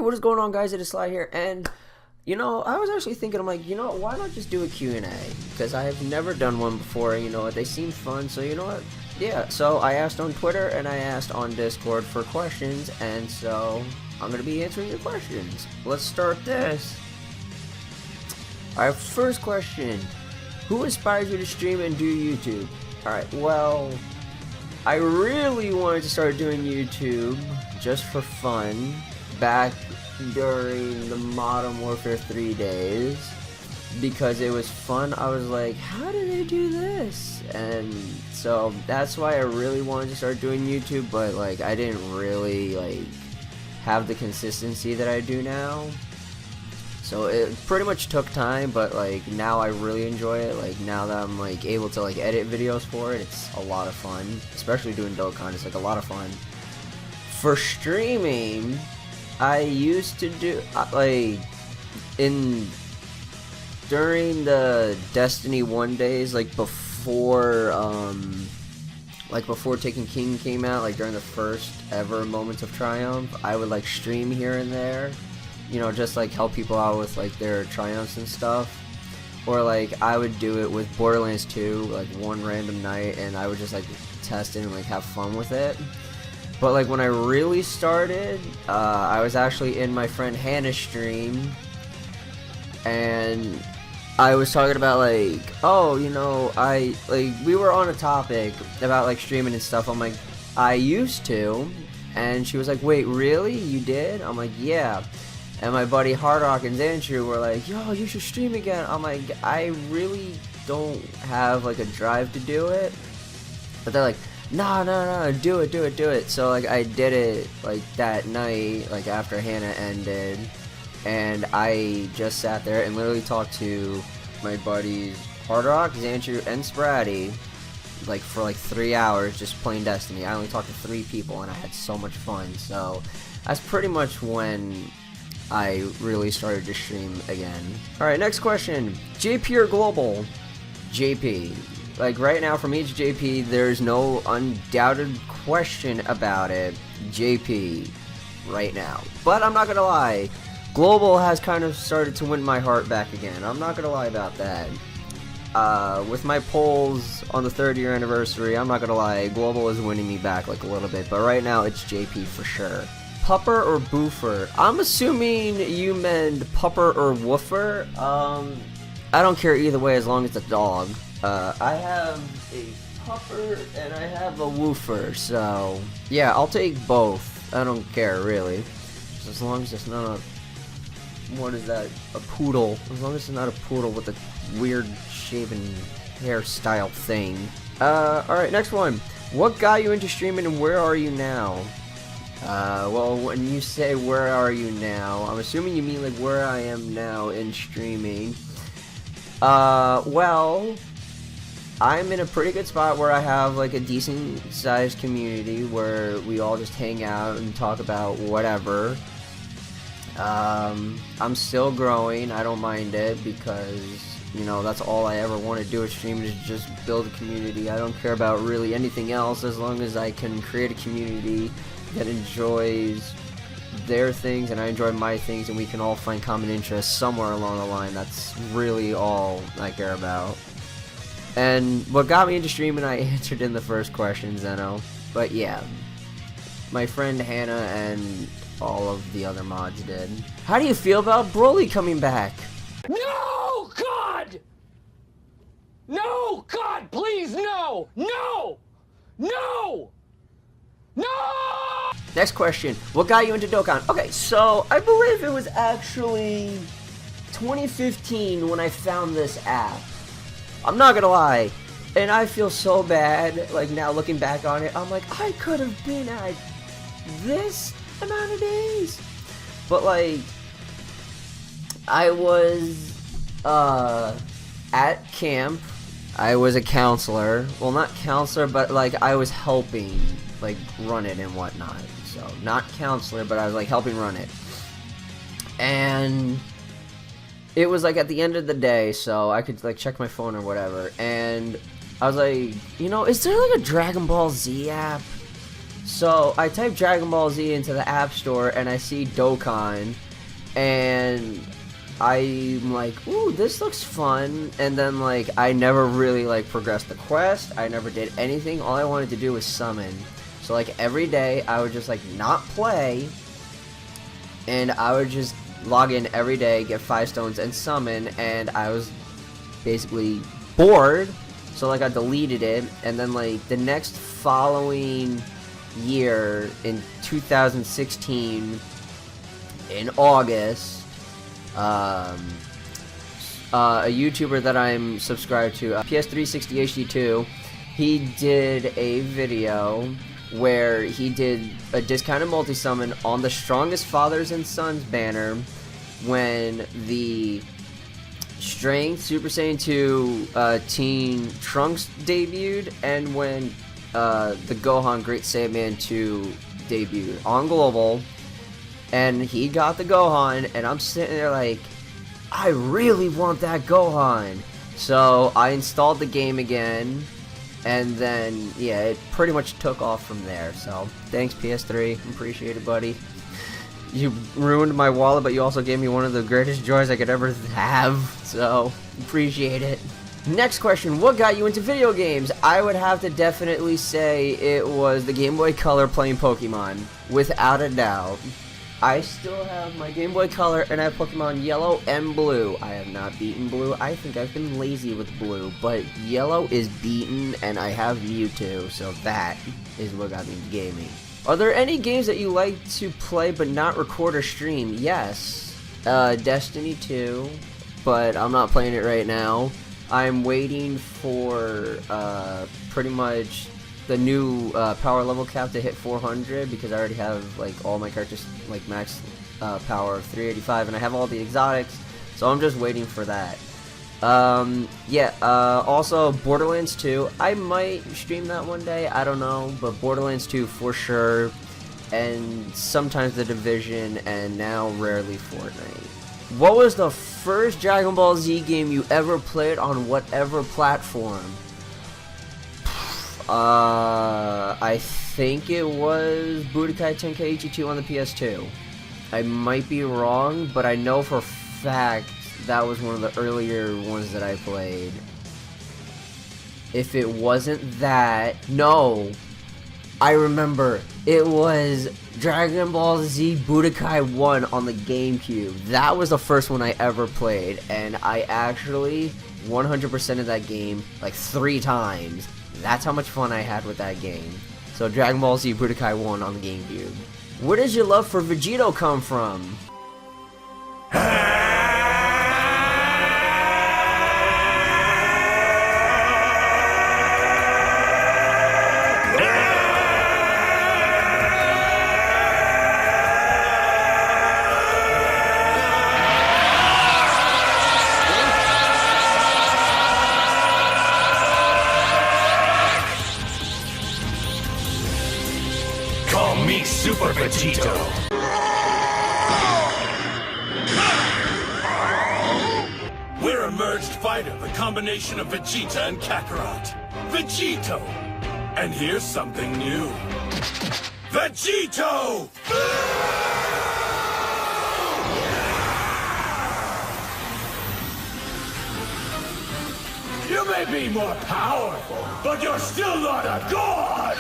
what is going on, guys? It is Sly here, and I was actually thinking, I'm like, why not just do a Q&A? Because I have never done one before. They seem fun, so you know what? Yeah. So I asked on Twitter and I asked on Discord for questions, and so I'm gonna be answering your questions. Let's start this. Alright, first question: who inspires you to stream and do YouTube? Alright, well, I really wanted to start doing YouTube just for fun back during the Modern Warfare 3 days because it was fun. I was like, how do they do this? And so that's why I really wanted to start doing YouTube, but like I didn't really have the consistency that I do now. So it pretty much took time, but like now I really enjoy it. Like now that I'm like able to like edit videos for it, it's a lot of fun. Especially doing Dokkan, it's like a lot of fun. For streaming, I used to do during the Destiny 1 days, before Taken King came out, during the first ever Moments of Triumph, I would stream here and there. Just help people out with their triumphs and stuff. Or I would do it with Borderlands 2 one random night, and I would just test it and have fun with it. But when I really started, I was actually in my friend Hannah's stream, and I was talking about we were on a topic about streaming and stuff. I'm like, I used to, and she was like, wait, really? You did? I'm like, yeah. And my buddy Hardrock and Xantru were like, yo, you should stream again. I'm like, I really don't have a drive to do it. But they're like, no, do it. So I did it that night, after Hannah ended. And I just sat there and literally talked to my buddies Hardrock, Xantru, and Spratty for 3 hours just playing Destiny. I only talked to 3 people and I had so much fun. So that's pretty much when I really started to stream again. Alright, next question. JP or Global? JP. Right now, from each JP, there's no undoubted question about it. JP. Right now. But I'm not gonna lie. Global has kind of started to win my heart back again. I'm not gonna lie about that. With my polls on the 3rd year anniversary, I'm not gonna lie, Global is winning me back a little bit. But right now, it's JP for sure. Pupper or Boofer? I'm assuming you meant Pupper or Woofer. I don't care either way as long as it's a dog. I have a Pupper and I have a Woofer, so yeah, I'll take both. I don't care really, just as long as it's not a, what is that? A poodle. As long as it's not a poodle with a weird shaven hairstyle thing. Alright, next one. What got you into streaming and where are you now? Well, when you say where are you now, I'm assuming you mean where I am now in streaming. Well, I'm in a pretty good spot where I have a decent sized community where we all just hang out and talk about whatever. I'm still growing. I don't mind it because that's all I ever want to do with streaming is just build a community. I don't care about really anything else as long as I can create a community that enjoys their things and I enjoy my things and we can all find common interests somewhere along the line. That's really all I care about. And what got me into streaming, I answered in the first question, Zeno. But yeah, my friend Hannah and all of the other mods did. How do you feel about Broly coming back? No, God! No, God, please, no! No! No! No! Next question. What got you into Dokkan? Okay, so I believe it was actually 2015 when I found this app. I'm not gonna lie. And I feel so bad, now looking back on it, I'm like, I could have been at this amount of days. But I was at camp. I was a counselor. Well, not counselor, but I was helping run it and whatnot. So not counselor, but I was helping run it. And it was at the end of the day, so I could check my phone or whatever. And I was like, is there a Dragon Ball Z app? So I type Dragon Ball Z into the App Store and I see Dokkan, and I'm like, ooh, this looks fun. And then like I never really like progressed the quest. I never did anything. All I wanted to do was summon. So like every day I would just like not play, and I would just log in every day, get 5 stones, and summon. And I was basically bored, so like I deleted it. And then like the next following year in 2016 in August, a YouTuber that I'm subscribed to, PS360HD2, he did a video where he did a discounted multi-summon on the Strongest Fathers and Sons banner when the Strength Super Saiyan 2 Teen Trunks debuted, and when the Gohan Great Saiyaman 2 debuted on Global. And he got the Gohan, and I'm sitting there like, I really want that Gohan. So I installed the game again, and then yeah, it pretty much took off from there. So thanks, PS3, appreciate it, buddy. You ruined my wallet, but you also gave me one of the greatest joys I could ever have, so appreciate it. Next question, what got you into video games? I would have to definitely say it was the Game Boy Color playing Pokemon, without a doubt. I still have my Game Boy Color, and I have Pokemon Yellow and Blue. I have not beaten Blue. I think I've been lazy with Blue, but Yellow is beaten, and I have Mewtwo, so that is what got me into gaming. Are there any games that you like to play but not record or stream? Yes. Destiny 2, but I'm not playing it right now. I'm waiting for pretty much the new power level cap to hit 400, because I already have like all my characters like max power of 385, and I have all the exotics, so I'm just waiting for that. Also Borderlands 2, I might stream that one day, I don't know, but Borderlands 2 for sure, and sometimes The Division, and now rarely Fortnite. What was the first Dragon Ball Z game you ever played on whatever platform? I think it was Budokai Tenkaichi 2 on the PS2. I might be wrong, but I know for a fact that was one of the earlier ones that I played. If it wasn't that, no, I remember, it was Dragon Ball Z Budokai 1 on the GameCube. That was the first one I ever played, and I actually 100% of that game like 3 times. That's how much fun I had with that game. So Dragon Ball Z Budokai 1 on the GameCube. Where does your love for Vegito come from? Super Vegito. We're a merged fighter, the combination of Vegeta and Kakarot. Vegito! And here's something new. Vegito! You may be more powerful, but you're still not a god!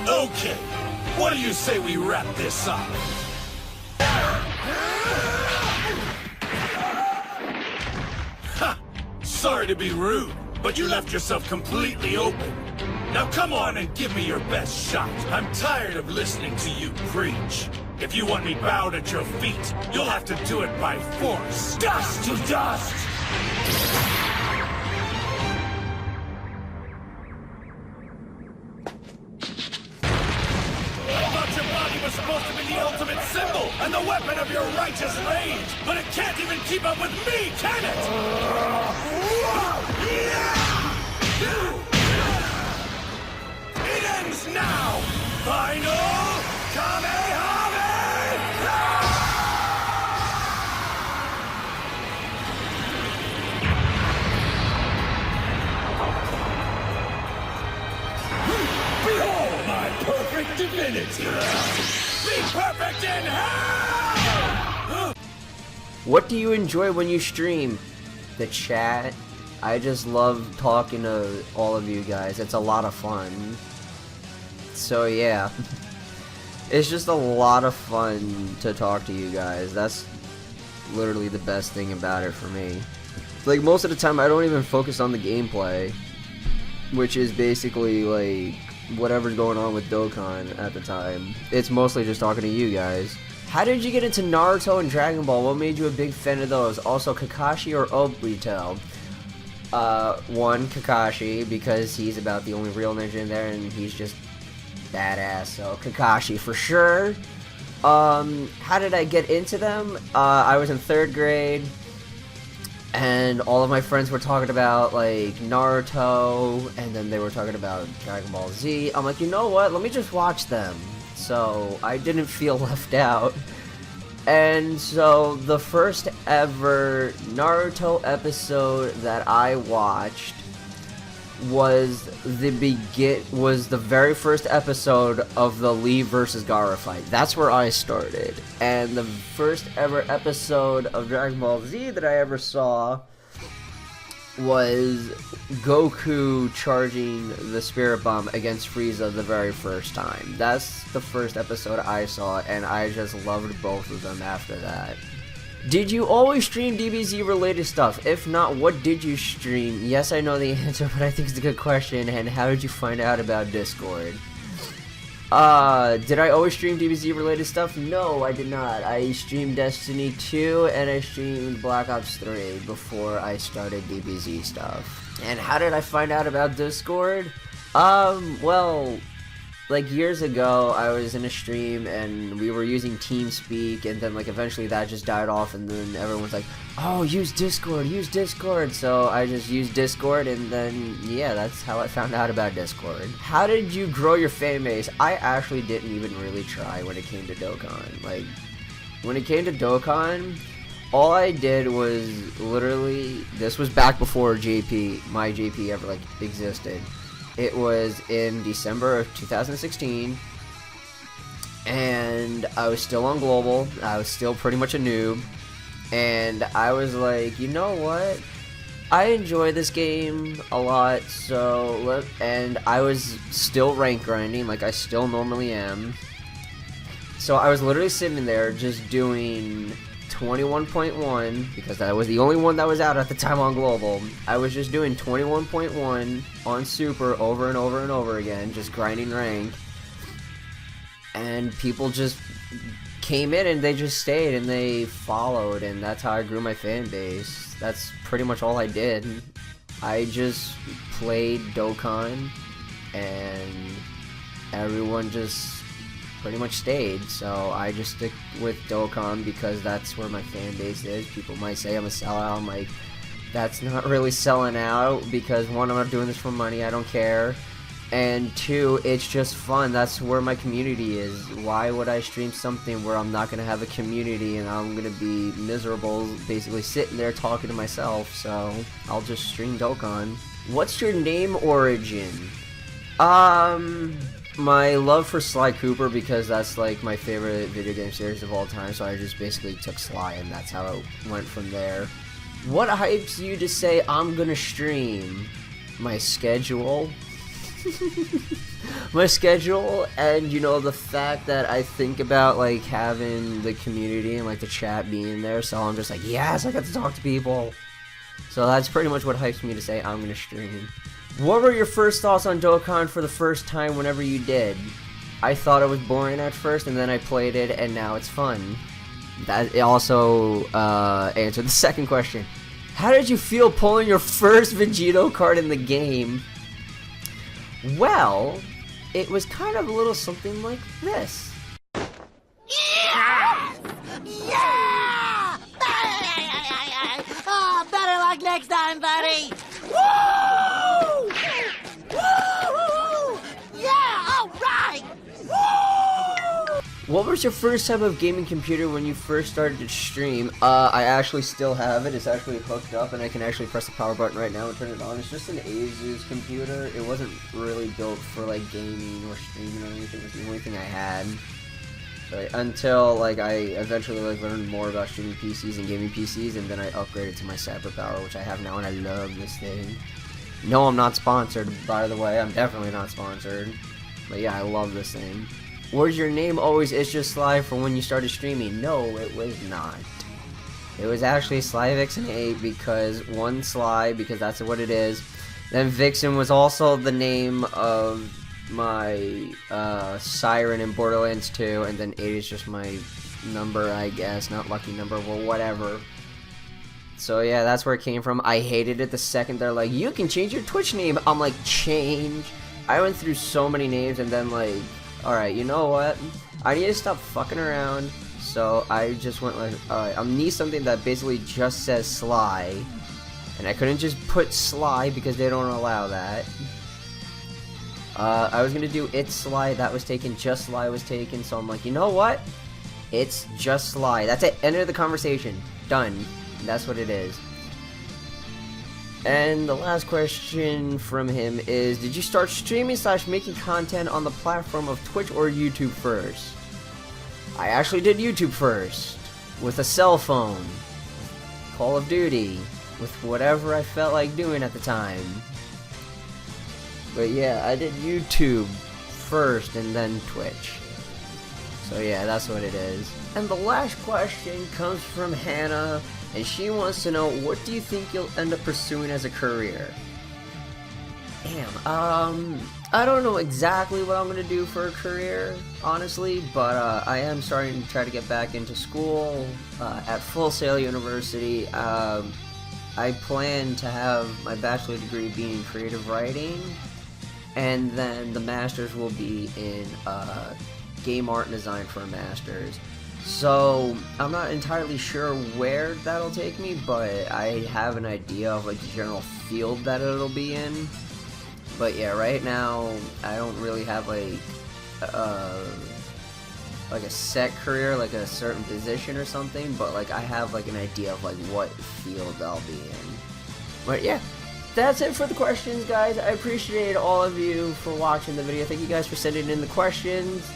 Okay, what do you say we wrap this up? Ha! Sorry to be rude, but you left yourself completely open. Now come on and give me your best shot. I'm tired of listening to you preach. If you want me bowed at your feet, you'll have to do it by force. Dust to dust! Supposed to be the ultimate symbol and the weapon of your righteous rage, but it can't even keep up with me, can it? It ends now! infinity. Be perfect in hell! What do you enjoy when you stream? The chat. I just love talking to all of you guys. It's a lot of fun. So yeah. It's just a lot of fun to talk to you guys. That's literally the best thing about it for me. Like, most of the time I don't even focus on the gameplay, which is basically like whatever's going on with Dokkan at the time. It's mostly just talking to you guys. How did you get into Naruto and Dragon Ball? What made you a big fan of those? Also, Kakashi or Obito? One, Kakashi, because he's about the only real ninja in there, and he's just badass, so Kakashi for sure. How did I get into them? I was in 3rd grade, and all of my friends were talking about, like, Naruto, and then they were talking about Dragon Ball Z. I'm like, you know what, let me just watch them. So I didn't feel left out. And so the first ever Naruto episode that I watched was the very first episode of the Lee versus Gaara fight. That's where I started. And the first ever episode of Dragon Ball Z that I ever saw was Goku charging the Spirit Bomb against Frieza the very first time. That's the first episode I saw, and I just loved both of them after that. Did you always stream DBZ related stuff? If not, what did you stream? Yes, I know the answer, but I think it's a good question. And how did you find out about Discord? Did I always stream DBZ related stuff? No, I did not. I streamed Destiny 2 and I streamed Black Ops 3 before I started DBZ stuff. And how did I find out about Discord? Well, like years ago, I was in a stream and we were using TeamSpeak, and then like eventually that just died off, and then everyone's like, oh, use Discord, so I just used Discord, and then yeah, that's how I found out about Discord. How did you grow your fan base? I actually didn't even really try when it came to Dokkan. Like, when it came to Dokkan, all I did was literally, this was back before my JP ever like existed. It was in December of 2016, and I was still on Global. I was still pretty much a noob, and I was like, you know what? I enjoy this game a lot, and I was still rank grinding, like I still normally am. So I was literally sitting there just doing 21.1, because that was the only one that was out at the time on Global. I was just doing 21.1 on Super over and over and over again, just grinding rank. And people just came in and they just stayed and they followed, and that's how I grew my fan base. That's pretty much all I did. I just played Dokkan, and everyone just pretty much stayed, so I just stick with Dokkan because that's where my fan base is. People might say I'm a sellout. I'm like, that's not really selling out, because one, I'm not doing this for money, I don't care, and two, it's just fun. That's where my community is. Why would I stream something where I'm not going to have a community and I'm going to be miserable basically sitting there talking to myself? So I'll just stream Dokkan. What's your name origin? My love for Sly Cooper, because that's like my favorite video game series of all time, so I just basically took Sly and that's how it went from there. What hypes you to say I'm gonna stream? My schedule. My schedule, and you know, the fact that I think about like having the community and like the chat being there, so I'm just like, yes, I got to talk to people. So that's pretty much what hypes me to say I'm gonna stream. What were your first thoughts on Dokkan for the first time whenever you did? I thought it was boring at first, and then I played it, and now it's fun. That also answered the second question. How did you feel pulling your first Vegito card in the game? Well, it was kind of a little something like this. Yeah! Yeah! Oh, better luck next time, buddy! Woo! Woo! Yeah, all right! Woo! What was your first type of gaming computer when you first started to stream? I actually still have it. It's actually hooked up, and I can actually press the power button right now and turn it on. It's just an Asus computer. It wasn't really built for like gaming or streaming or anything. It was the only thing I had. But until like I eventually like learned more about streaming PCs and gaming PCs, and then I upgraded to my CyberPower, which I have now, and I love this thing. No, I'm not sponsored, by the way. I'm definitely not sponsored. But yeah, I love this thing. Was your name always It's Just Sly for when you started streaming? No, it was not. It was actually Sly Vixen 8 because one Sly, because that's what it is. Then Vixen was also the name of my Siren in Borderlands 2, and then 8 is just my number, I guess. Not lucky number, well, whatever. So yeah, that's where it came from. I hated it the second they're like, you can change your Twitch name. I'm like, change? I went through so many names, and then like, alright, you know what? I need to stop fucking around. So I just went like, alright, I need something that basically just says Sly. And I couldn't just put Sly because they don't allow that. I was gonna do It's Sly, that was taken, Just Sly was taken, so I'm like, you know what? It's Just Sly. That's it, end of the conversation. Done. That's what it is. And the last question from him is, did you start streaming / making content on the platform of Twitch or YouTube first? I actually did YouTube first, with a cell phone, Call of Duty, with whatever I felt like doing at the time. But yeah, I did YouTube first and then Twitch. So yeah, that's what it is. And the last question comes from Hannah, and she wants to know, what do you think you'll end up pursuing as a career? Damn, I don't know exactly what I'm gonna do for a career, honestly, but I am starting to try to get back into school at Full Sail University. I plan to have my bachelor degree being in creative writing, and then the master's will be in game art and design for a master's. So I'm not entirely sure where that'll take me, but I have an idea of like the general field that it'll be in. But yeah, right now I don't really have like a set career, like a certain position or something, but like I have like an idea of like what field I'll be in. But yeah, that's it for the questions, guys. I appreciate all of you for watching the video. Thank you guys for sending in the questions.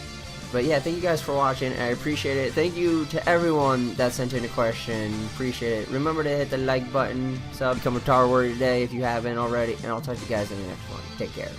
But yeah, thank you guys for watching. I appreciate it. Thank you to everyone that sent in a question. Appreciate it. Remember to hit the like button. So become a Tower Warrior today if you haven't already. And I'll talk to you guys in the next one. Take care.